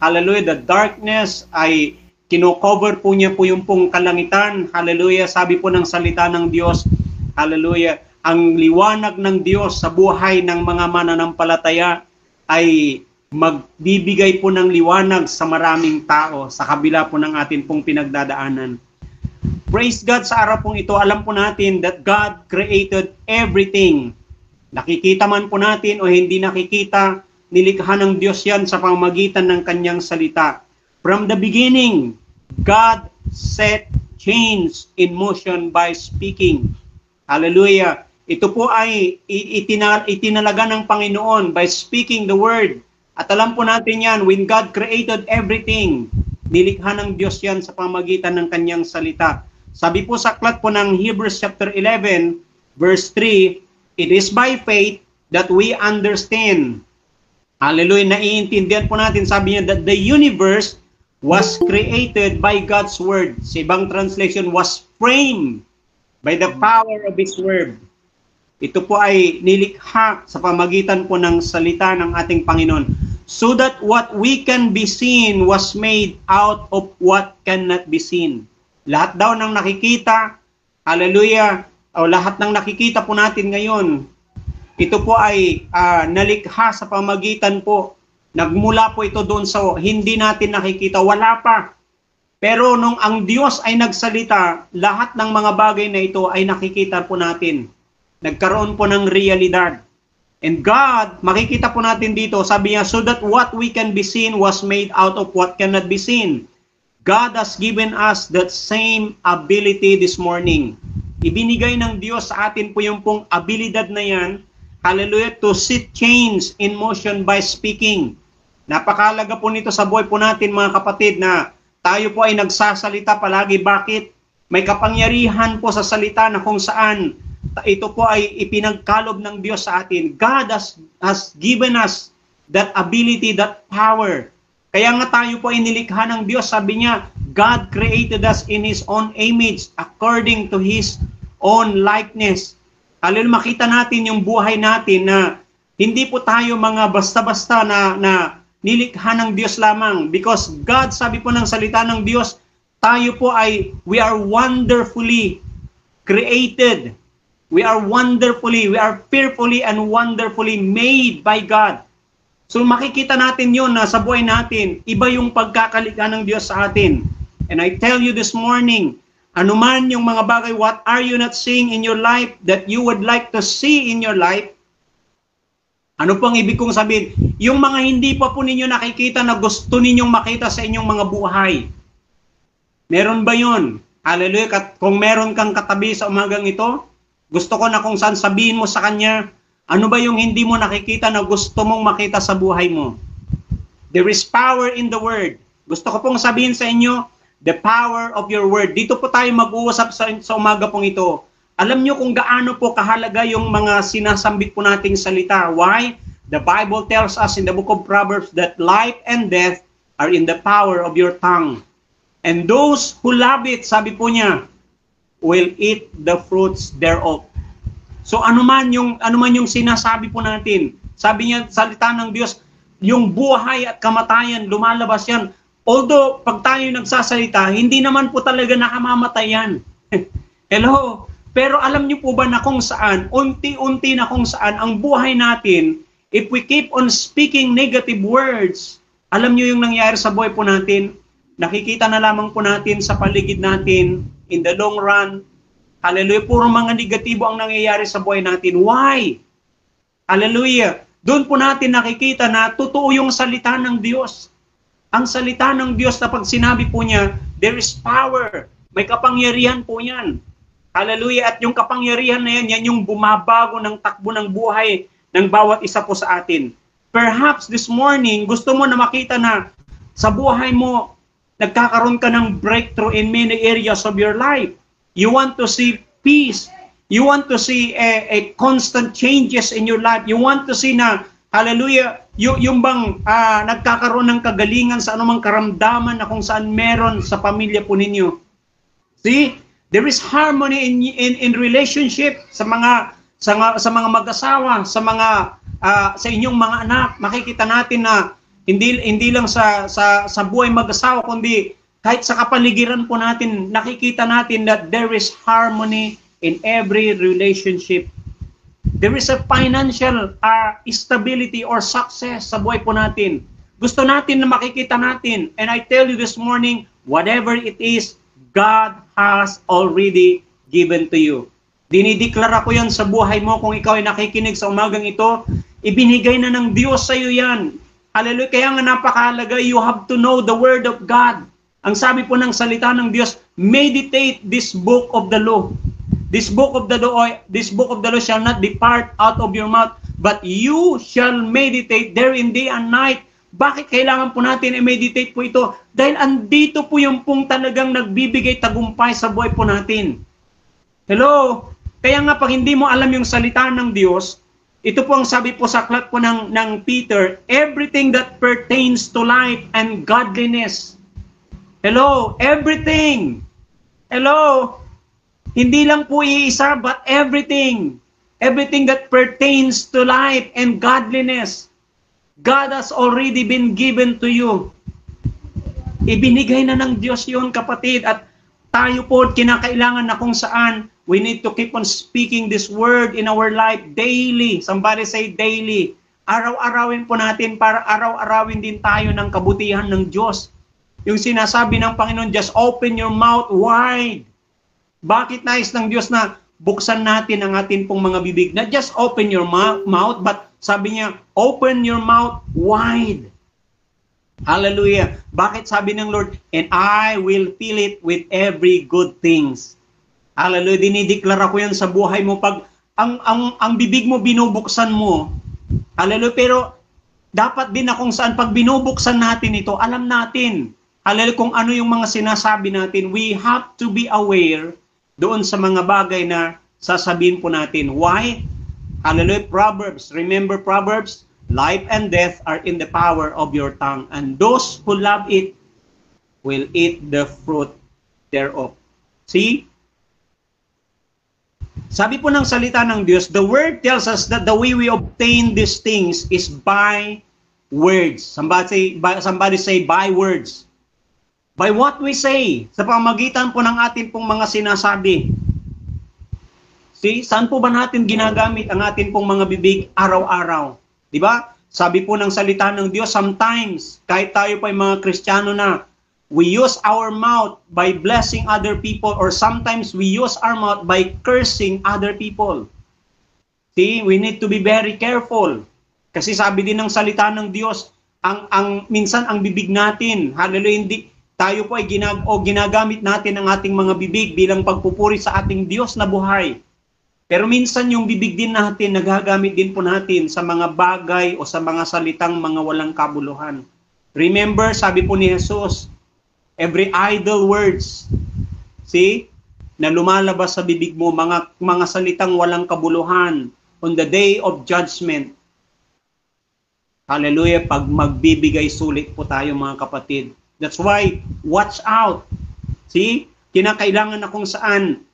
Hallelujah. The darkness ay kino-cover po niya po yung pong kalangitan. Hallelujah. Sabi po ng salita ng Diyos, hallelujah, ang liwanag ng Diyos sa buhay ng mga mananampalataya ay magbibigay po ng liwanag sa maraming tao sa kabila po ng atin pong pinagdadaanan. Praise God, sa araw pong ito, alam po natin that God created everything. Nakikita man po natin o hindi nakikita, nilikha ng Diyos yan sa pamamagitan ng kanyang salita. From the beginning, God set change in motion by speaking. Hallelujah. Ito po ay itinalaga ng Panginoon by speaking the word. At alam po natin yan, when God created everything, nilikha ng Diyos yan sa pamamagitan ng kanyang salita. Sabi po sa aklat po ng Hebrews chapter 11, verse 3, it is by faith that we understand. Hallelujah, naiintindihan po natin, sabi niya, that the universe was created by God's word. Sa ibang translation, was framed by the power of His word. Ito po ay nilikha sa pamagitan po ng salita ng ating Panginoon. So that what we can be seen was made out of what cannot be seen. Lahat daw ng nakikita, hallelujah, o lahat ng nakikita po natin ngayon, ito po ay nalikha sa pamagitan po. Nagmula po ito doon sa hindi natin nakikita, wala pa. Pero nung ang Diyos ay nagsalita, lahat ng mga bagay na ito ay nakikita po natin. Nagkaroon po ng realidad. And God, makikita po natin dito, sabi niya, so that what we can be seen was made out of what cannot be seen. God has given us that same ability this morning. Ibinigay ng Diyos sa atin po yung pong abilidad na yan, hallelujah, to set change in motion by speaking. Napakalaga po nito sa buhay po natin, mga kapatid, na tayo po ay nagsasalita palagi. Bakit? May kapangyarihan po sa salita na kung saan ito po ay ipinagkalob ng Diyos sa atin. God has given us that ability, that power. Kaya nga tayo po ay nilikha ng Diyos. Sabi niya, God created us in His own image, according to His own likeness. Hallelujah, makita natin yung buhay natin na hindi po tayo mga basta-basta na nilikha ng Diyos lamang. Because God, sabi po ng salita ng Diyos, tayo po ay, we are wonderfully created. We are fearfully and wonderfully made by God. So makikita natin yun na sa buhay natin, iba yung pagkakalikha ng Diyos sa atin. And I tell you this morning, anuman yung mga bagay, what are you not seeing in your life that you would like to see in your life? Ano pong ibig kong sabihin? Yung mga hindi pa po ninyo nakikita na gusto ninyong makita sa inyong mga buhay. Meron ba yun? Hallelujah. Kung meron kang katabi sa umagang ito, gusto ko na kung saan sabihin mo sa kanya, ano ba yung hindi mo nakikita na gusto mong makita sa buhay mo? There is power in the word. Gusto ko pong sabihin sa inyo, the power of your word. Dito po tayo mag-uusap sa umaga pong ito. Alam nyo kung gaano po kahalaga yung mga sinasambit po nating salita. Why? The Bible tells us in the book of Proverbs that life and death are in the power of your tongue. And those who love it, sabi po niya, will eat the fruits thereof. So ano man yung sinasabi po natin, sabi niya, salita ng Diyos, yung buhay at kamatayan, lumalabas yan. Although, pag tayo nagsasalita, hindi naman po talaga nakamamatay yan. Hello? Pero alam niyo po ba na kung saan, unti-unti na kung saan, ang buhay natin, if we keep on speaking negative words, alam niyo yung nangyayari sa buhay po natin, nakikita na lamang po natin sa paligid natin, in the long run, hallelujah, puro mga negatibo ang nangyayari sa buhay natin. Why? Hallelujah. Doon po natin nakikita na totoo yung salita ng Diyos. Ang salita ng Diyos na pag sinabi po niya, there is power. May kapangyarihan po yan. Hallelujah. At yung kapangyarihan na yan, yan yung bumabago ng takbo ng buhay ng bawat isa po sa atin. Perhaps this morning, gusto mo na makita na sa buhay mo, nagkakaroon ka ng breakthrough in many areas of your life. You want to see peace. You want to see a constant changes in your life. You want to see na, hallelujah, yung bang nagkakaroon ng kagalingan sa anumang karamdaman na kung saan meron sa pamilya po ninyo. See, there is harmony in relationship sa mga mag-asawa, sa inyong mga anak. Makikita natin na Hindi lang sa buhay mag-asawa, kundi kahit sa kapaligiran po natin, nakikita natin that there is harmony in every relationship. There is a financial stability or success sa buhay po natin. Gusto natin na makikita natin. And I tell you this morning, whatever it is, God has already given to you. Dinideklara ko yan sa buhay mo kung ikaw ay nakikinig sa umagang ito. Ibinigay na ng Diyos sa iyo yan. Hallelujah. Kaya nga napakahalaga, you have to know the Word of God. Ang sabi po ng salita ng Diyos, meditate this book of the law. This book of the law shall not depart out of your mouth, but you shall meditate therein day and night. Bakit kailangan po natin i-meditate po ito? Dahil andito po yung pong talagang nagbibigay tagumpay sa buhay po natin. Hello? Kaya nga pag hindi mo alam yung salita ng Diyos, ito po ang sabi po sa aklat po ng Peter, everything that pertains to life and godliness. Hello? Everything. Hello? Hindi lang po iisa, but everything. Everything that pertains to life and godliness. God has already been given to you. Ibinigay na ng Diyos yun, kapatid. At tayo po, kinakailangan na kung saan, we need to keep on speaking this word in our life daily. Somebody say daily. Araw-arawin po natin para araw-arawin din tayo ng kabutihan ng Diyos. Yung sinasabi ng Panginoon, just open your mouth wide. Bakit nais ng Diyos na buksan natin ang atin pong mga bibig? Not just open your mouth, but sabi niya, open your mouth wide. Hallelujah. Bakit sabi ng Lord, and I will fill it with every good things. Hallelujah. Dinideklara ko yan sa buhay mo. Pag ang bibig mo binubuksan mo, hallelujah, pero dapat din na kung saan pag binubuksan natin ito, alam natin, hallelujah, kung ano yung mga sinasabi natin. We have to be aware doon sa mga bagay na sasabihin po natin. Why? Hallelujah. Proverbs. Remember Proverbs? Life and death are in the power of your tongue, and those who love it will eat the fruit thereof. See? Sabi po ng salita ng Diyos, the word tells us that the way we obtain these things is by words. Somebody say by words. By what we say, sa pamagitan po ng atin pong mga sinasabi. See, saan po ba natin ginagamit ang atin pong mga bibig araw-araw? Di ba? Sabi po ng salita ng Diyos, sometimes, kahit tayo pa yung mga Kristiyano na, we use our mouth by blessing other people, or sometimes we use our mouth by cursing other people. See, we need to be very careful. Kasi sabi din ng salita ng Diyos, minsan ang bibig natin, hallelujah, hindi, tayo po ay ginagamit natin ang ating mga bibig bilang pagpupuri sa ating Diyos na buhay. Pero minsan yung bibig din natin, nagagamit din po natin sa mga bagay o sa mga salitang mga walang kabuluhan. Remember, sabi po ni Jesus, every idle words, see, na lumalabas sa bibig mo, mga salitang walang kabuluhan on the day of judgment. Hallelujah, pag magbibigay sulit po tayo mga kapatid. That's why, watch out. See? Kinakailangan na kung saan,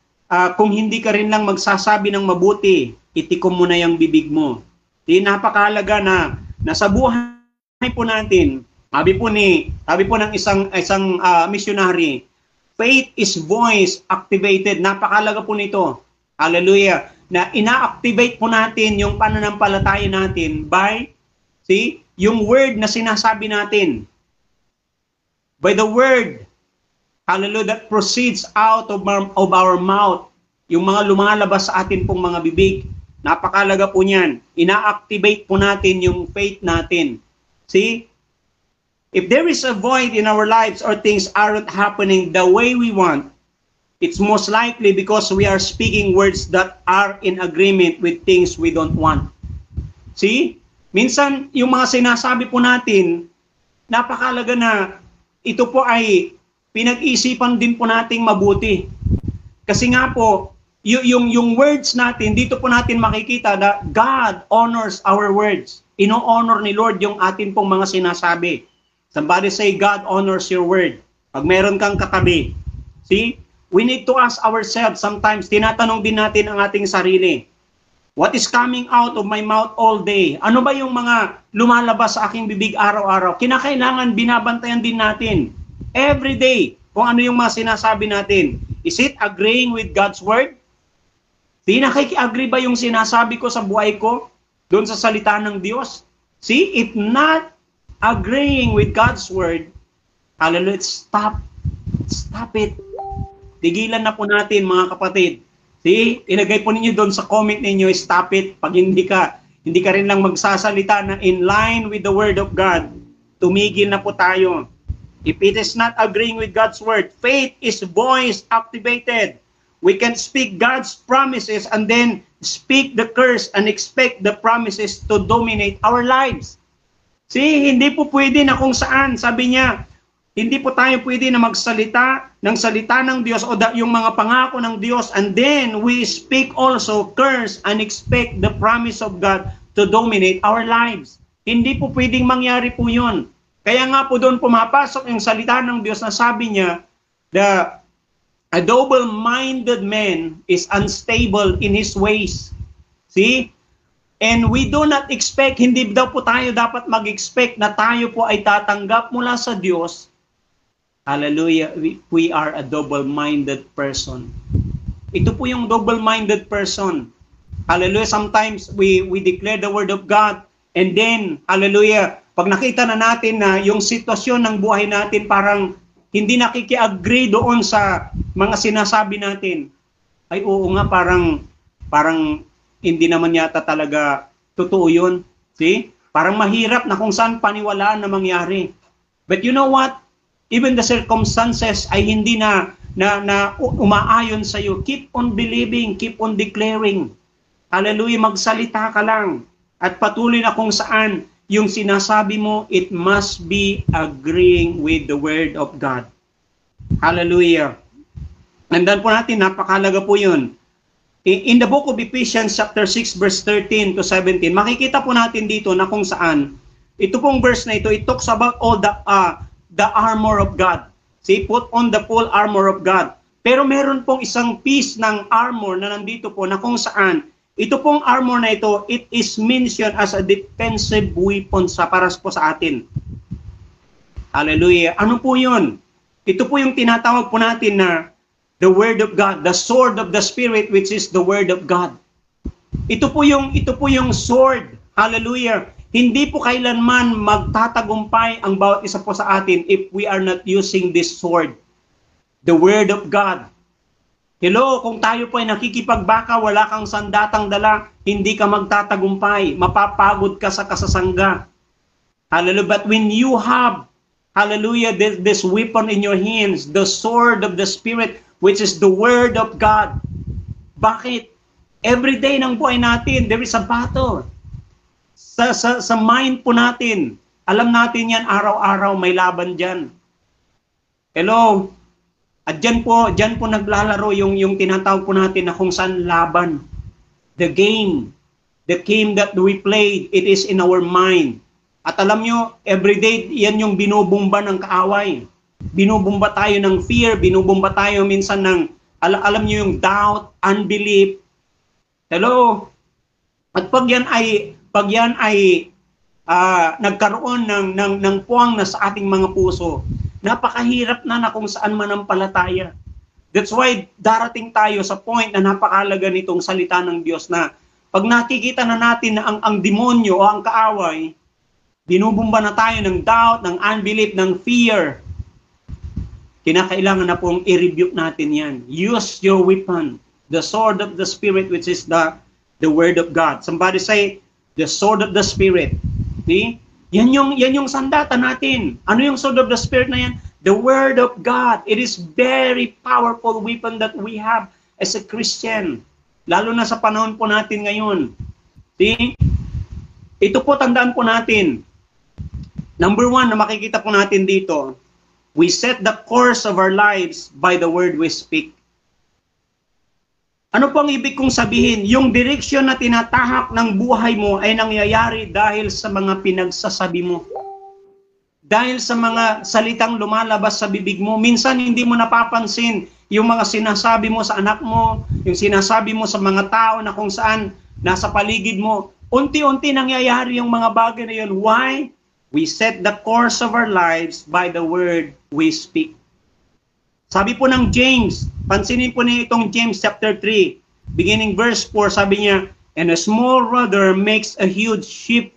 kung hindi ka rin lang magsasabi ng mabuti, itikom mo na yung bibig mo. See? Napakahalaga na sa buhay po natin, sabi po ng isang missionary, faith is voice activated. Napakahalaga po nito. Hallelujah. Na ina-activate po natin yung pananampalataya natin by, see, yung word na sinasabi natin. By the word, hallelujah, that proceeds out of our mouth, yung mga lumalabas sa atin pong mga bibig, napakalaga po niyan. Ina-activate po natin yung faith natin. See? If there is a void in our lives or things aren't happening the way we want, it's most likely because we are speaking words that are in agreement with things we don't want. See? Minsan, yung mga sinasabi po natin, napakalaga na ito po ay pinag-isipan din po nating mabuti. Kasi nga po, yung words natin, dito po natin makikita na God honors our words. Ino-honor ni Lord yung atin pong mga sinasabi. Somebody say, God honors your word. Pag meron kang katabi. See? We need to ask ourselves sometimes, tinatanong din natin ang ating sarili. What is coming out of my mouth all day? Ano ba yung mga lumalabas sa aking bibig araw-araw? Kinakailangan binabantayan din natin. Every day, kung ano yung mga sinasabi natin. Is it agreeing with God's word? Di nakiki-agree ba yung sinasabi ko sa buhay ko doon sa salita ng Diyos? See, if not agreeing with God's word, hallelujah, stop it. Tigilan na po natin, mga kapatid. See, ilagay po ninyo doon sa comment ninyo, stop it. Pag hindi ka rin lang magsasalita na in line with the word of God, tumigil na po tayo. If it is not agreeing with God's word, faith is voice activated. We can speak God's promises and then speak the curse and expect the promises to dominate our lives. See, hindi po pwede na kung saan, sabi niya, hindi po tayo pwede na magsalita ng salita ng Diyos o yung mga pangako ng Diyos and then we speak also curse and expect the promise of God to dominate our lives. Hindi po pwedeng mangyari po yun. Kaya nga po doon pumapasok yung salita ng Diyos na sabi niya, a double-minded man is unstable in his ways. See? And we do not expect, hindi daw po tayo dapat mag-expect na tayo po ay tatanggap mula sa Diyos. Hallelujah, we are a double-minded person. Ito po yung double-minded person. Hallelujah, sometimes we declare the word of God and then, hallelujah, pag nakita na natin na yung sitwasyon ng buhay natin parang hindi nakiki-agree doon sa mga sinasabi natin, ay oo nga, parang hindi naman yata talaga totoo yun. See? Parang mahirap na kung saan paniwalaan na mangyari. But you know what? Even the circumstances ay hindi na umaayon sa iyo. Keep on believing, keep on declaring. Hallelujah, magsalita ka lang. At patuloy na kung saan yung sinasabi mo, it must be agreeing with the word of God. Hallelujah. Tandaan po natin, napakahalaga po yun. In the book of Ephesians chapter 6 verse 13 to 17, makikita po natin dito na kung saan, ito pong verse na ito, it talks about all the armor of God. See, put on the full armor of God. Pero meron pong isang piece ng armor na nandito po na kung saan, ito pong armor na ito, it is mentioned as a defensive weapon para po sa atin. Hallelujah. Ano po yun? Ito po yung tinatawag po natin na the word of God, the sword of the Spirit, which is the word of God. Ito po yung sword. Hallelujah. Hindi po kailanman magtatagumpay ang bawat isa po sa atin if we are not using this sword, the word of God. Hello, kung tayo po ay nakikipagbaka, wala kang sandatang dala, hindi ka magtatagumpay, mapapagod ka sa kasasangga. Hallelujah. But when you have, hallelujah, this weapon in your hands, the sword of the Spirit, which is the word of God. Bakit? Every day ng buhay natin, there is a battle. Sa mind po natin, alam natin yan, araw-araw may laban dyan. Hello? At dyan po naglalaro yung tinatawag po natin na kung saan laban. The game that we played, it is in our mind. At alam nyo, everyday, yan yung binubumba ng kaaway. Binubumba tayo ng fear, binubumba tayo minsan ng, alam nyo yung doubt, unbelief. Hello? At pag yan ay nagkaroon ng puwang na sa ating mga puso, napakahirap na kung saan manampalataya. That's why darating tayo sa point na napakahalaga nitong salita ng Diyos na pag nakikita na natin na ang demonyo o ang kaaway, binubumba na tayo ng doubt, ng unbelief, ng fear, kinakailangan na pong i-rebuke natin yan. Use your weapon, the sword of the Spirit, which is the word of God. Somebody say, the sword of the Spirit. See? Yan yung sandata natin. Ano yung sword of the Spirit na yan? The word of God. It is very powerful weapon that we have as a Christian. Lalo na sa panahon po natin ngayon. See? Ito po, tandaan po natin. Number one na makikita po natin dito, we set the course of our lives by the word we speak. Ano po ang ibig kong sabihin? Yung direksyon na tinatahak ng buhay mo ay nangyayari dahil sa mga pinagsasabi mo. Dahil sa mga salitang lumalabas sa bibig mo. Minsan hindi mo napapansin yung mga sinasabi mo sa anak mo, yung sinasabi mo sa mga tao na kung saan nasa paligid mo, unti-unti nangyayari yung mga bagay na yun. Why? We set the course of our lives by the word we speak. Sabi po ng James, pansinin po niyo itong James chapter 3, beginning verse 4, sabi niya, and a small rudder makes a huge ship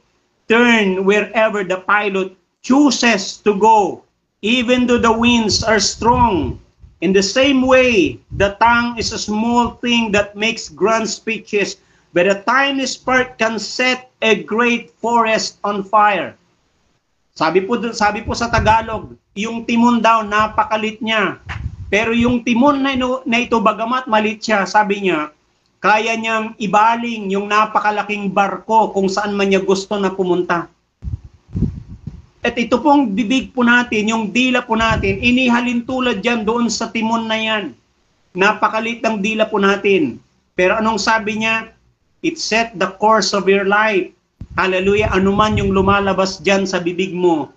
turn wherever the pilot chooses to go, even though the winds are strong. In the same way, the tongue is a small thing that makes grand speeches, but a tiny spark can set a great forest on fire. Sabi po sa Tagalog, yung timon daw, napakalit niya. Pero yung timon na ito, bagamat malit siya, sabi niya, kaya niyang ibaling yung napakalaking barko kung saan man niya gusto na pumunta. At ito pong bibig po natin, yung dila po natin, inihalin tulad dyan doon sa timon na yan. Napakalit ng dila po natin. Pero anong sabi niya? It set the course of your life. Hallelujah, anuman yung lumalabas dyan sa bibig mo,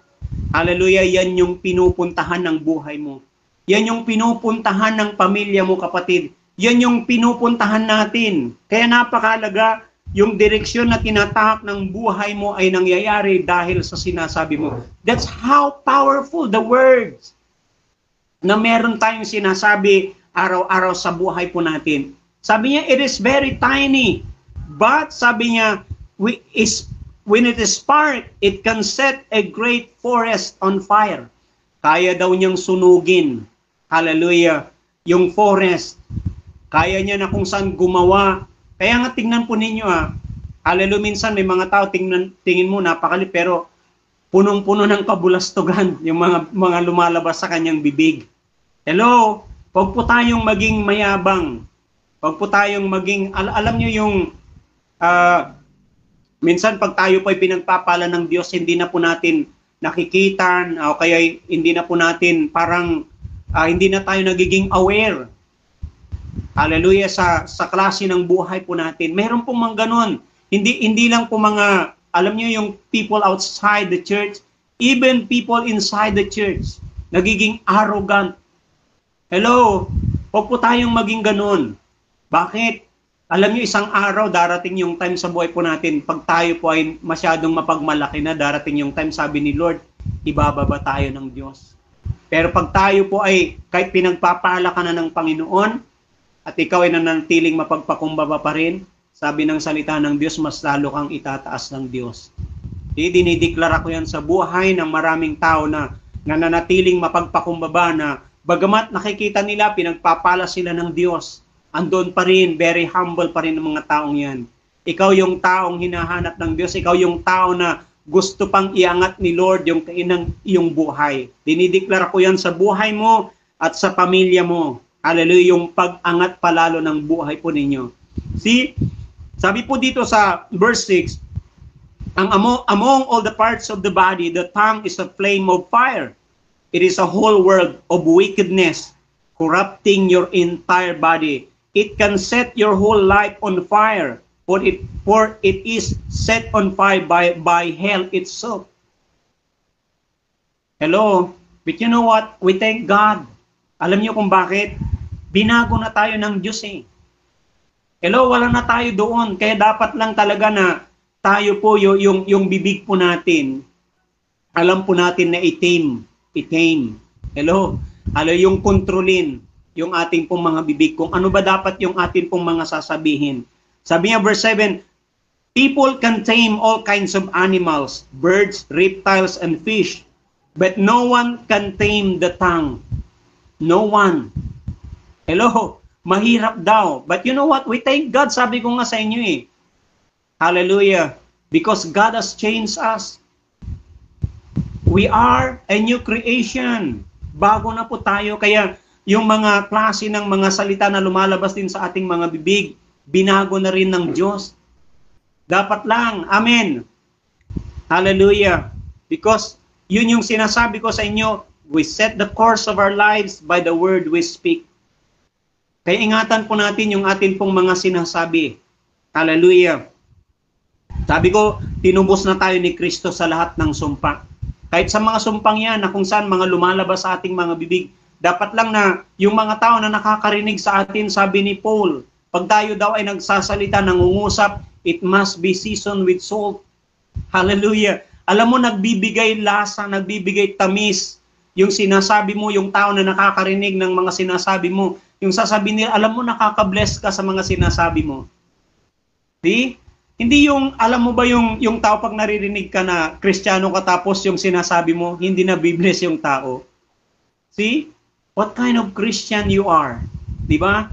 hallelujah, yan yung pinupuntahan ng buhay mo. Yan yung pinupuntahan ng pamilya mo, kapatid. Yan yung pinupuntahan natin. Kaya napakalaga, yung direksyon na tinatahak ng buhay mo ay nangyayari dahil sa sinasabi mo. That's how powerful the words na meron tayong sinasabi araw-araw sa buhay po natin. Sabi niya, it is very tiny. But sabi niya, when it is spark, it can set a great forest on fire. Kaya daw niyang sunugin. Hallelujah. Yung forest. Kaya niya na kung saan gumawa. Kaya nga tingnan po ninyo hallelujah, minsan may mga tao tingin mo napakalit pero punong-puno ng kabulastugan yung mga lumalabas sa kanyang bibig. Hello, huwag po tayong maging mayabang. Huwag po tayong maging, alam niyo yung minsan pag tayo po ay pinagpapala ng Diyos, hindi na po natin nakikita o kaya hindi na po natin parang hindi na tayo nagiging aware. Hallelujah, sa klase ng buhay po natin. Meron pong mga ganun. Hindi lang po mga, alam niyo yung people outside the church, even people inside the church, nagiging arrogant. Hello, huwag po tayong maging ganun. Bakit? Alam niyo, isang araw, darating yung time sa buhay po natin, pag tayo po ay masyadong mapagmalaki na, darating yung time, sabi ni Lord, ibababa tayo ng Diyos. Pero pag tayo po ay, kahit pinagpapala ka na ng Panginoon, at ikaw ay nananatiling mapagpakumbaba pa rin, sabi ng salita ng Diyos, mas lalo kang itataas ng Diyos. Dinideklara ko yan sa buhay ng maraming tao na nananatiling mapagpakumbaba na bagamat nakikita nila, pinagpapala sila ng Diyos, andon pa rin, very humble pa rin ng mga taong yan. Ikaw yung taong hinahanap ng Diyos, ikaw yung tao na gusto pang iangat ni Lord yung iyong buhay. Dinideklara ko yan sa buhay mo at sa pamilya mo. Hallelujah, yung pag-angat palalo ng buhay po ninyo. See, sabi po dito sa verse 6, among all the parts of the body, the tongue is a flame of fire. It is a whole world of wickedness, corrupting your entire body. It can set your whole life on fire, for it is set on fire by hell itself. Hello, but you know what? We thank God. Alam niyo kung bakit? Binago na tayo ng Diyos eh. Hello, wala na tayo doon. Kaya dapat lang talaga na tayo po, yung bibig po natin, alam po natin na itame. Hello, yung kontrolin yung ating pong mga bibig, kung ano ba dapat yung ating pong mga sasabihin. Sabi niya, verse 7, people can tame all kinds of animals, birds, reptiles, and fish, but no one can tame the tongue. No one. Hello, mahirap daw. But you know what? We thank God, sabi ko nga sa inyo eh. Hallelujah. Because God has changed us. We are a new creation. Bago na po tayo, kaya yung mga klase ng mga salita na lumalabas din sa ating mga bibig, binago na rin ng Diyos. Dapat lang. Amen. Hallelujah. Because yun yung sinasabi ko sa inyo, we set the course of our lives by the word we speak. Kaya ingatan po natin yung atin pong mga sinasabi. Hallelujah. Sabi ko, tinubos na tayo ni Kristo sa lahat ng sumpa. Kahit sa mga sumpang yan na kung saan mga lumalabas sa ating mga bibig, dapat lang na yung mga tao na nakakarinig sa atin, sabi ni Paul, pag tayo daw ay nagsasalita, nangungusap, it must be seasoned with salt. Hallelujah. Alam mo, nagbibigay lasa, nagbibigay tamis yung sinasabi mo, yung tao na nakakarinig ng mga sinasabi mo, yung sasabihin nila, alam mo, nakaka-bless ka sa mga sinasabi mo. Hindi yung, alam mo ba yung tao pag naririnig ka na Kristiyano ka tapos yung sinasabi mo, hindi na bibless yung tao. See? What kind of Christian you are? Di ba?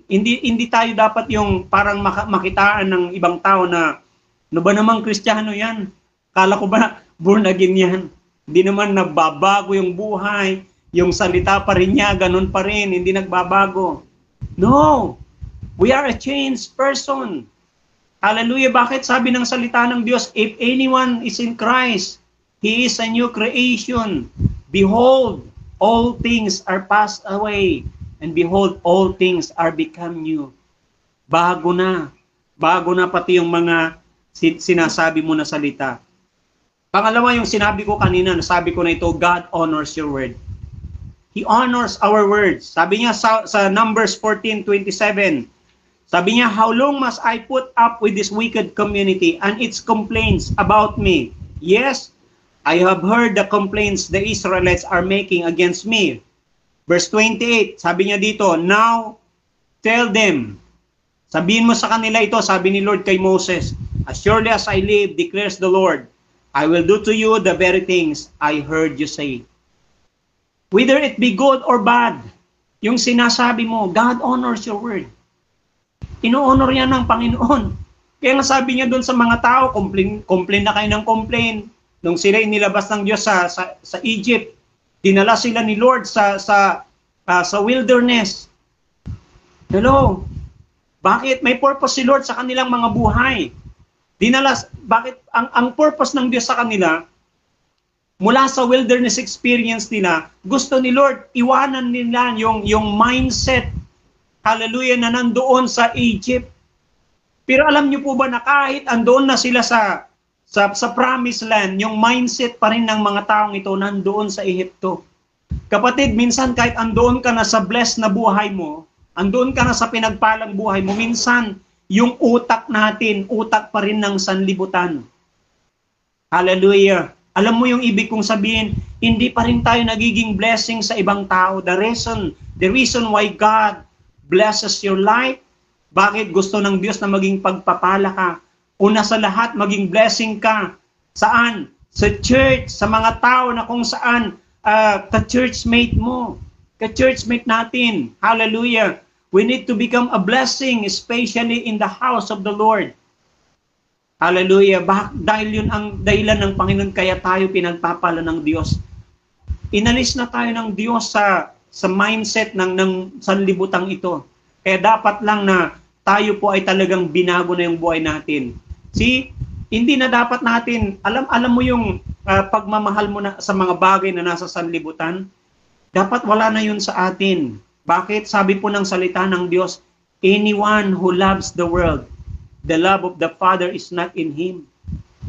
Hindi tayo dapat yung parang makitaan ng ibang tao na, ano ba namang Kristiyano yan? Kala ko ba born again yan? Hindi naman nagbabago yung buhay, yung salita pa rin niya, ganun pa rin, hindi nagbabago. No! We are a changed person. Hallelujah! Bakit sabi ng salita ng Diyos, if anyone is in Christ, he is a new creation. Behold, all things are passed away, and behold, all things are become new. Bago na pati yung mga sinasabi mo na salita. Pangalawa, yung sinabi ko kanina, nasabi ko na ito, God honors your word. He honors our words. Sabi niya sa Numbers 14:27, sabi niya, how long must I put up with this wicked community and its complaints about me? Yes, I have heard the complaints the Israelites are making against me. Verse 28, sabi niya dito, now tell them, sabihin mo sa kanila ito, sabi ni Lord kay Moses, as surely as I live, declares the Lord, I will do to you the very things I heard you say. Whether it be good or bad, yung sinasabi mo, God honors your word. Ino-honor yan ng Panginoon. Kaya nga sabi niya doon sa mga tao, complain na kayo ng complain. Nung sila inilabas ng Diyos sa Egypt, dinala sila ni Lord sa wilderness. Hello? Bakit? May purpose si Lord sa kanilang mga buhay. Bakit ang purpose ng Diyos sa kanila, mula sa wilderness experience nila, gusto ni Lord, iwanan nila yung mindset, hallelujah, na nandoon sa Egypt. Pero alam niyo po ba na kahit andoon na sila sa promised land, yung mindset pa rin ng mga taong ito nandoon sa Ehipto. Kapatid, minsan kahit andoon ka na sa blessed na buhay mo, andoon ka na sa pinagpalang buhay mo, minsan yung utak natin, utak pa rin ng sanlibutan. Hallelujah. Alam mo yung ibig kong sabihin, hindi pa rin tayo nagiging blessing sa ibang tao. The reason why God blesses your life, bakit gusto ng Diyos na maging pagpapala ka? Una sa lahat, maging blessing ka. Saan? Sa church, sa mga tao na kung saan ka-churchmate mo. Ka-churchmate natin. Hallelujah. We need to become a blessing, especially in the house of the Lord. Hallelujah. Dahil yun ang dahilan ng Panginoon, kaya tayo pinagpapala ng Diyos. Inalis na tayo ng Diyos sa mindset ng sanlibutang ito. Kaya dapat lang na tayo po ay talagang binago na yung buhay natin. See, hindi na dapat natin, alam mo yung pagmamahal mo na sa mga bagay na nasa sanlibutan, dapat wala na yun sa atin. Bakit? Sabi po ng salita ng Diyos, anyone who loves the world, the love of the Father is not in him.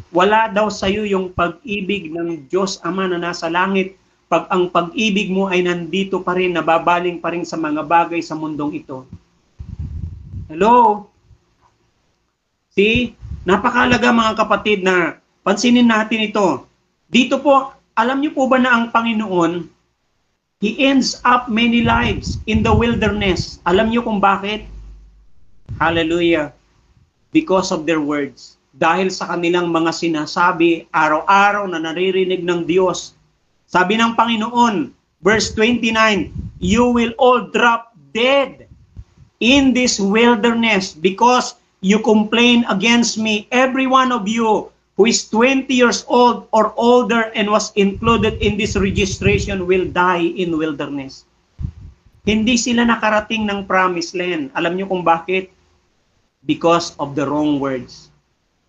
Wala daw sa iyo yung pag-ibig ng Diyos Ama na nasa langit pag ang pag-ibig mo ay nandito pa rin, nababaling pa rin sa mga bagay sa mundong ito. Hello? See? Napakalaga mga kapatid na pansinin natin ito. Dito po, alam niyo po ba na ang Panginoon, He ends up many lives in the wilderness. Alam niyo kung bakit? Hallelujah. Because of their words. Dahil sa kanilang mga sinasabi, araw-araw na naririnig ng Diyos. Sabi ng Panginoon, verse 29, you will all drop dead in this wilderness because you complain against me. Every one of you who is 20 years old or older and was included in this registration will die in wilderness. Hindi sila nakarating ng promised land. Alam niyo kung bakit? Because of the wrong words.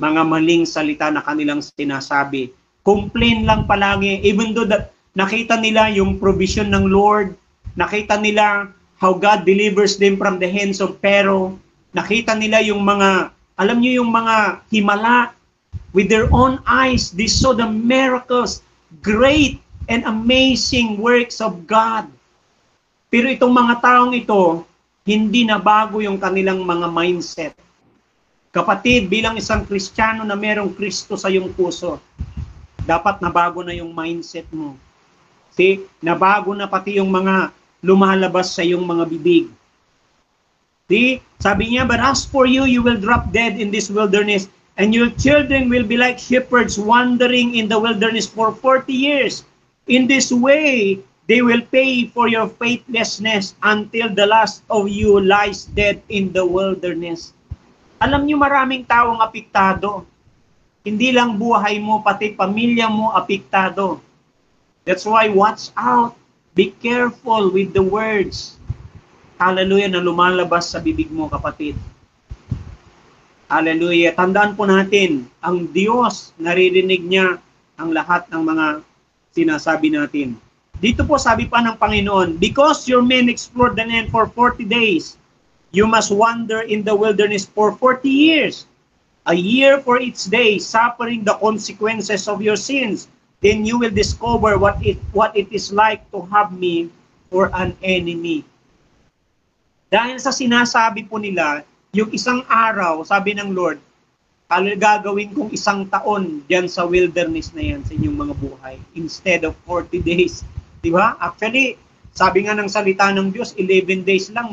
Mga maling salita na kanilang sinasabi. Complain lang palagi. Even though nakita nila yung provision ng Lord, nakita nila how God delivers them from the hands of Pharaoh, nakita nila yung mga, alam niyo yung mga himala. With their own eyes, they saw the miracles, great and amazing works of God. Pero itong mga taong ito, hindi na bago yung kanilang mga mindset. Kapatid, bilang isang Kristiyano na merong Kristo sa iyong puso, dapat nabago na yung mindset mo. See, nabago na pati yung mga lumalabas sa iyong mga bibig. See, sabi niya, but as for you, you will drop dead in this wilderness, and your children will be like shepherds wandering in the wilderness for 40 years. In this way, they will pay for your faithlessness until the last of you lies dead in the wilderness. Alam niyo, maraming taong apektado. Hindi lang buhay mo, pati pamilya mo apektado. That's why watch out. Be careful with the words. Hallelujah, na lumalabas sa bibig mo, kapatid. Hallelujah. Tandaan po natin, ang Diyos, naririnig niya ang lahat ng mga sinasabi natin. Dito po sabi pa ng Panginoon, because your men explored the land for 40 days, you must wander in the wilderness for 40 years. A year for each day, suffering the consequences of your sins. Then you will discover what it is like to have me for an enemy. Dahil sa sinasabi po nila, yung isang araw, sabi ng Lord, gagawin kong isang taon diyan sa wilderness na yan sa inyong mga buhay instead of 40 days. Di ba? Actually, sabi nga ng salita ng Diyos, 11 days lang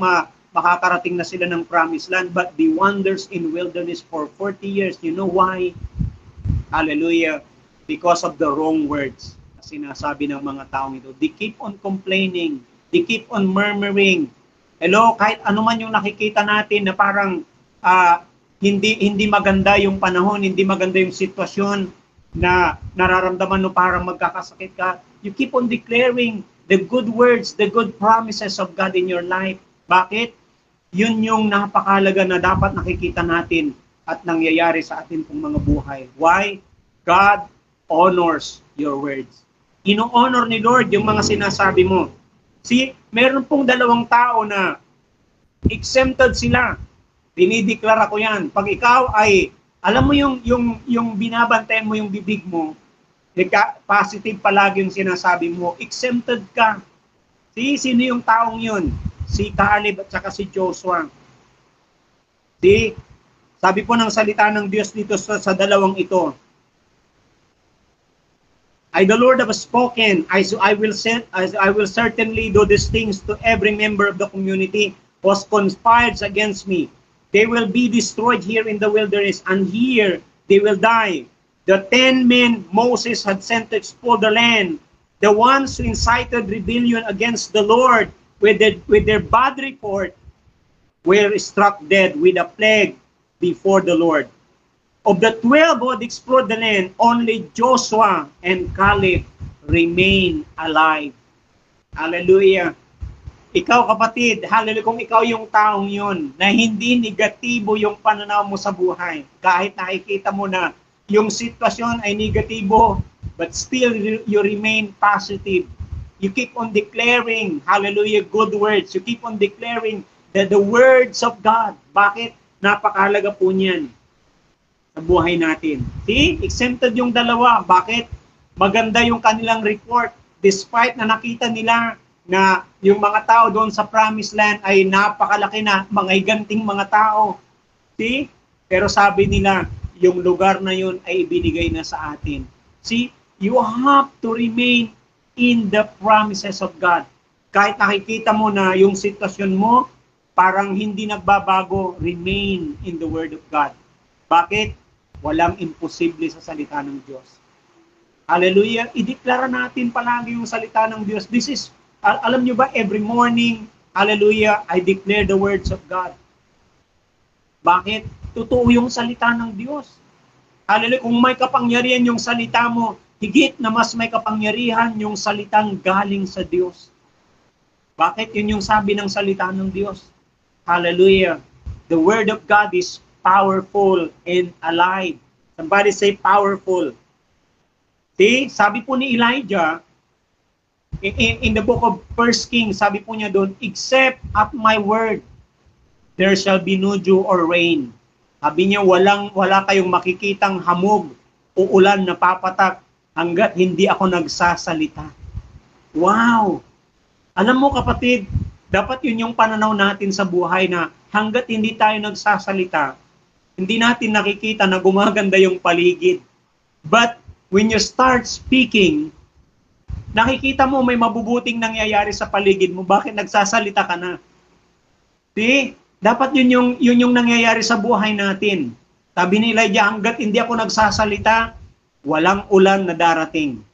makakarating na sila ng promised land, but the wonders in wilderness for 40 years. You know why? Hallelujah. Because of the wrong words na sinasabi ng mga taong ito. They keep on complaining. They keep on murmuring. Hello, kahit ano man yung nakikita natin na parang hindi maganda yung panahon, hindi maganda yung sitwasyon na nararamdaman mo parang magkakasakit ka. You keep on declaring the good words, the good promises of God in your life. Bakit? Yun yung napakahalaga na dapat nakikita natin at nangyayari sa atin pong mga buhay. Why? God honors your words. Ino-honor ni Lord yung mga sinasabi mo. See, meron pong dalawang tao na exempted sila. Dinideklara ko yan. Pag ikaw ay, alam mo yung binabantayan mo yung bibig mo, positive palagi yung sinasabi mo, exempted ka. See, sino yung taong yun? Si Caleb at saka si Joshua. See, sabi po ng salita ng Diyos dito sa dalawang ito, the Lord have spoken, I will certainly do these things to every member of the community who conspires against me. They will be destroyed here in the wilderness, and here they will die. The 10 men Moses had sent to explore the land, the ones who incited rebellion against the Lord with their bad report, were struck dead with a plague before the Lord. Of the 12 who had explored the land, only Joshua and Caleb remain alive. Hallelujah. Ikaw, kapatid, hallelujah, kung ikaw yung taong yun, na hindi negatibo yung pananaw mo sa buhay, kahit nakikita mo na yung sitwasyon ay negatibo, but still you remain positive. You keep on declaring, hallelujah, good words. You keep on declaring the words of God. Bakit? Napakahalaga po niyan sa buhay natin. See? Exempted yung dalawa. Bakit? Maganda yung kanilang report. Despite na nakita nila na yung mga tao doon sa promised land ay napakalaki na, mga higanting mga tao. See? Pero sabi nila, yung lugar na yun ay ibinigay na sa atin. See? You have to remain in the promises of God. Kahit nakikita mo na yung sitwasyon mo, parang hindi nagbabago, remain in the Word of God. Bakit? Walang imposible sa salita ng Diyos. Hallelujah. Ideklara natin palagi yung salita ng Diyos. This is, alam nyo ba, every morning, hallelujah, I declare the words of God. Bakit? Totoo yung salita ng Diyos. Hallelujah. Kung may kapangyarihan yung salita mo, higit na mas may kapangyarihan yung salitang galing sa Diyos. Bakit? Yun yung sabi ng salita ng Diyos. Hallelujah. The Word of God is powerful and alive. Somebody say powerful. See, sabi po ni Elijah, in the book of 1 Kings, sabi po niya doon, except at my word, there shall be no dew or rain. Sabi niya, wala kayong makikitang hamog o ulan na papatak hanggat hindi ako nagsasalita. Wow! Alam mo kapatid, dapat yun yung pananaw natin sa buhay na hanggat hindi tayo nagsasalita, Hindi natin nakikita na gumaganda yung paligid. But when you start speaking, nakikita mo may mabubuting nangyayari sa paligid mo. Bakit nagsasalita ka na? See? Dapat yun yung nangyayari sa buhay natin. Sabi ni Elijah, hanggat hindi ako nagsasalita, walang ulan na darating.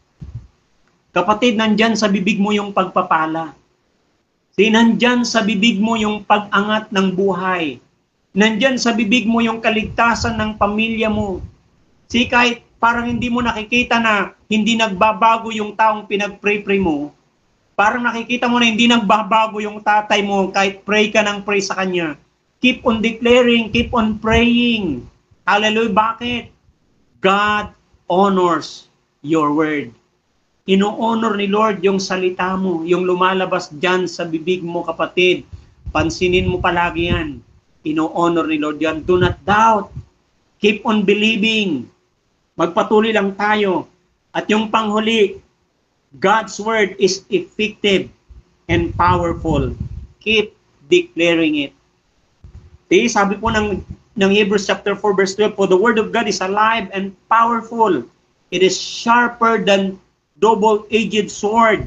Kapatid, nandyan sa bibig mo yung pagpapala. See, nandyan sa bibig mo yung pag-angat ng buhay. Nandyan sa bibig mo yung kaligtasan ng pamilya mo. See, kahit parang hindi mo nakikita na hindi nagbabago yung taong pinag-pray mo, parang nakikita mo na hindi nagbabago yung tatay mo kahit pray ka ng pray sa kanya. Keep on declaring, keep on praying. Hallelujah. Bakit? God honors your word. Ino-honor ni Lord yung salita mo, yung lumalabas dyan sa bibig mo, kapatid. Pansinin mo palagi yan. Ino-honor ni Lord yan. Do not doubt. Keep on believing. Magpatuloy lang tayo. At yung panghuli, God's word is effective and powerful. Keep declaring it. Okay, sabi po ng Hebrews chapter 4 verse 12, for the word of God is alive and powerful. It is sharper than double-edged sword,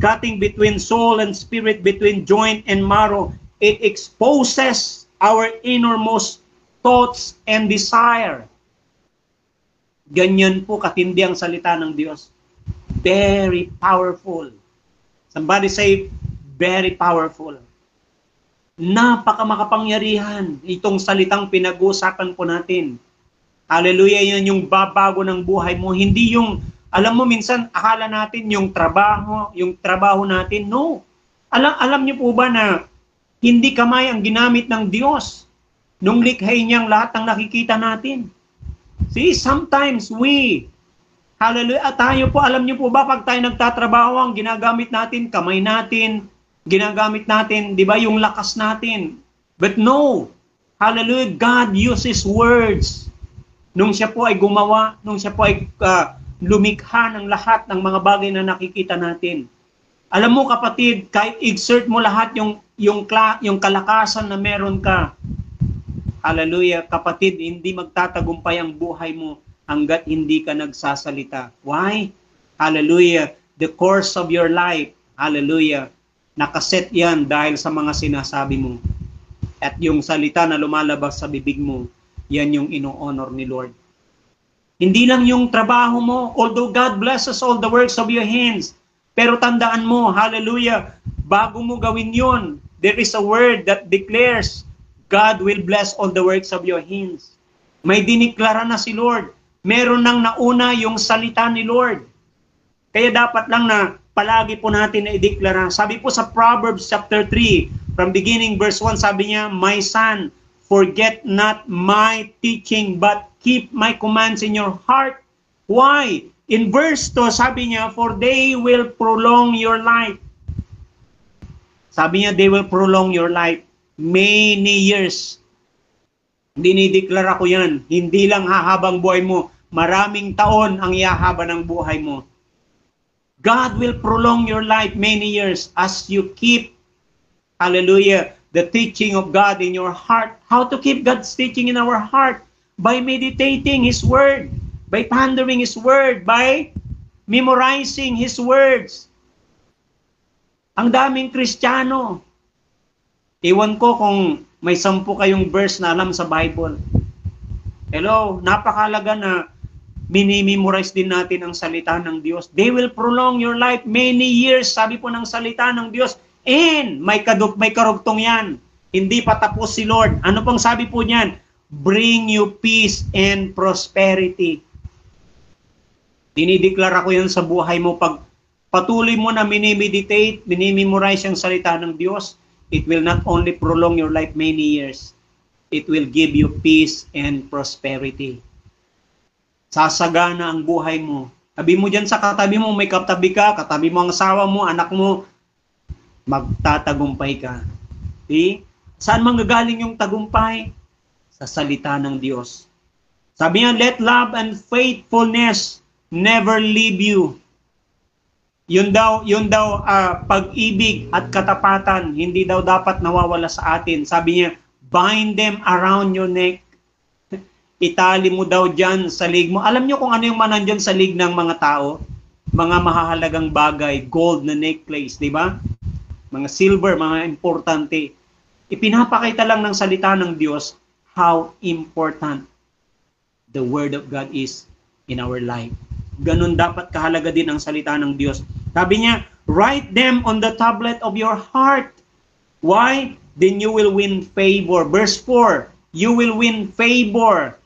cutting between soul and spirit, between joint and marrow. It exposes our innermost thoughts and desire. Ganyan po katindi ang salita ng Diyos. Very powerful. Somebody say, very powerful. Napakamakapangyarihan itong salitang pinag-uusapan po natin. Hallelujah, yan yung babago ng buhay mo. Hindi yung, alam mo minsan, akala natin yung trabaho natin. No. Alam niyo po ba na hindi kamay ang ginamit ng Diyos nung likhay niyang lahat ng nakikita natin? See, sometimes hallelujah, at tayo po, alam niyo po ba, pag tayo nagtatrabaho, ang ginagamit natin, kamay natin, ginagamit natin, di ba, yung lakas natin. But no, hallelujah, God uses words. Nung siya po ay gumawa, nung siya po ay lumikha ng lahat ng mga bagay na nakikita natin. Alam mo kapatid, kahit exert mo lahat yung kalakasan na meron ka, hallelujah, kapatid, hindi magtatagumpay ang buhay mo hanggat hindi ka nagsasalita. Why? Hallelujah. The course of your life, hallelujah, nakaset yan dahil sa mga sinasabi mo. At yung salita na lumalabas sa bibig mo, yan yung ino-honor ni Lord. Hindi lang yung trabaho mo, although God blesses all the works of your hands, pero tandaan mo, hallelujah, bago mo gawin yon, there is a word that declares, God will bless all the works of your hands. May diniklara na si Lord. Meron nang nauna yung salita ni Lord. Kaya dapat lang na palagi po natin na ideklara. Sabi po sa Proverbs chapter 3, from beginning verse 1, sabi niya, my son, forget not my teaching, but keep my commands in your heart. Why? In verse 2, sabi niya, for they will prolong your life. Sabi niya, they will prolong your life many years. Dinideklara ko yan. Hindi lang hahabang buhay mo. Maraming taon ang ihahaba ng buhay mo. God will prolong your life many years as you keep, hallelujah, the teaching of God in your heart. How to keep God's teaching in our heart? By meditating His Word, by pondering His Word, by memorizing His words. Ang daming Kristiyano. Iwan ko kung may 10 kayong verse na alam sa Bible. Hello, napakalaga na minimemorize din natin ang salita ng Diyos. They will prolong your life many years, sabi po ng salita ng Diyos. And may karugtong yan. Hindi pa tapos si Lord. Ano pong sabi po niyan? Bring you peace and prosperity. Dinideklara ko yan sa buhay mo. Pag patuloy mo na minimeditate, minimemorize ang salita ng Diyos, it will not only prolong your life many years, it will give you peace and prosperity. Sasagana ang buhay mo. Tabi mo dyan sa katabi mo, may katabi ka, katabi mo ang asawa mo, anak mo, magtatagumpay ka. See? Saan manggagaling yung tagumpay? Sa salita ng Diyos. Sabi niya, let love and faithfulness never leave you. Yun daw, pag-ibig at katapatan, hindi daw dapat nawawala sa atin. Sabi niya, bind them around your neck. Itali mo daw dyan sa lig mo. Alam nyo kung ano yung manandyan sa lig ng mga tao? Mga mahahalagang bagay, gold na necklace, di ba? Mga silver, mga importante. Ipinapakita lang ng salita ng Diyos how important the Word of God is in our life. Ganun dapat kahalaga din ang salita ng Diyos. Sabi niya, write them on the tablet of your heart. Why? Then you will win favor. Verse 4, you will win favor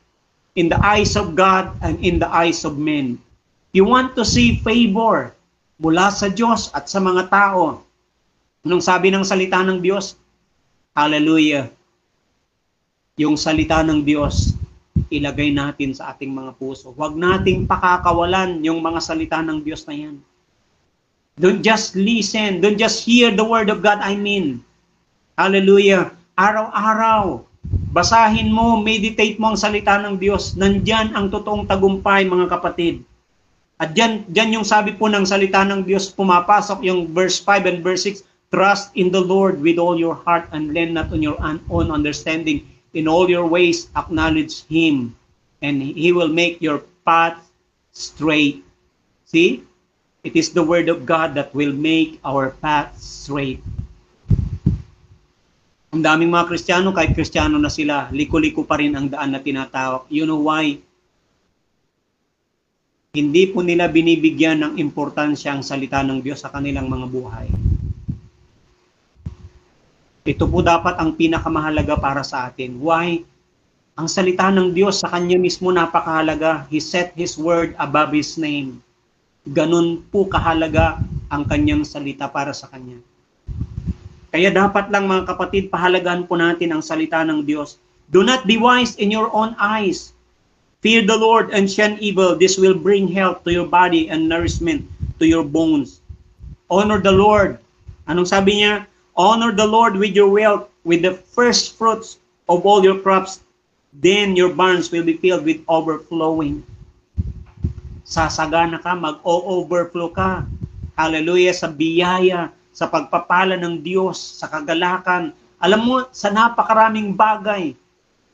in the eyes of God and in the eyes of men. You want to see favor mula sa Diyos at sa mga tao. Anong sabi ng salita ng Diyos? Hallelujah. Yung salita ng Diyos, ilagay natin sa ating mga puso. Huwag nating pakakawalan yung mga salita ng Diyos na yan. Don't just listen. Don't just hear the word of God, I mean. Hallelujah. Araw-araw, basahin mo, meditate mo ang salita ng Diyos. Nandyan ang totoong tagumpay, mga kapatid. At dyan yung sabi po ng salita ng Diyos, pumapasok yung verse 5 and verse 6, trust in the Lord with all your heart and lean not on your own understanding. In all your ways, acknowledge Him, and He will make your path straight. See? It is the Word of God that will make our path straight. Ang daming mga Kristiyano, kahit Kristiyano na sila, liko-liko pa rin ang daan na tinatawag. You know why? Hindi po nila binibigyan ng importansya ang salita ng Diyos sa kanilang mga buhay. Ito po dapat ang pinakamahalaga para sa atin. Why? Ang salita ng Diyos sa Kanya mismo napakahalaga. He set His word above His name. Ganun po kahalaga ang Kanyang salita para sa Kanya. Kaya dapat lang mga kapatid, pahalagahan po natin ang salita ng Diyos. Do not be wise in your own eyes. Fear the Lord and shun evil. This will bring health to your body and nourishment to your bones. Honor the Lord. Anong sabi niya? Honor the Lord with your wealth, with the first fruits of all your crops. Then your barns will be filled with overflowing. Sasagana ka, mag-o-overflow ka. Hallelujah, sa biyaya, sa pagpapala ng Diyos, sa kagalakan. Alam mo, sa napakaraming bagay.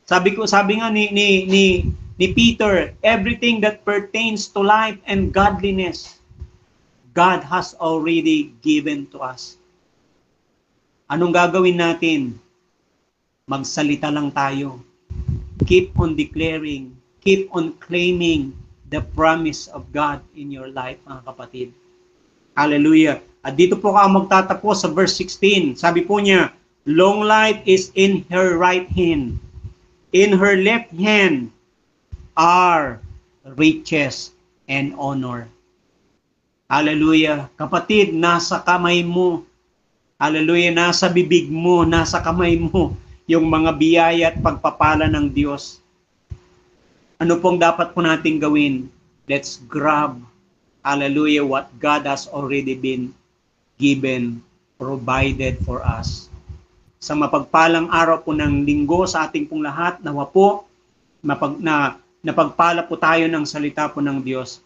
Sabi nga ni Peter, everything that pertains to life and godliness, God has already given to us. Anong gagawin natin? Magsalita lang tayo. Keep on declaring, keep on claiming the promise of God in your life, mga kapatid. Hallelujah. At dito po ka magtatapos sa verse 16. Sabi po niya, long life is in her right hand. In her left hand are riches and honor. Hallelujah. Kapatid, nasa kamay mo. Hallelujah, nasa bibig mo, nasa kamay mo, yung mga biyaya at pagpapala ng Diyos. Ano pong dapat po natin gawin? Let's grab, hallelujah, what God has already been given, provided for us. Sa mapagpalang araw po ng linggo sa ating pong lahat, nawa po, napagpala po tayo ng salita po ng Diyos.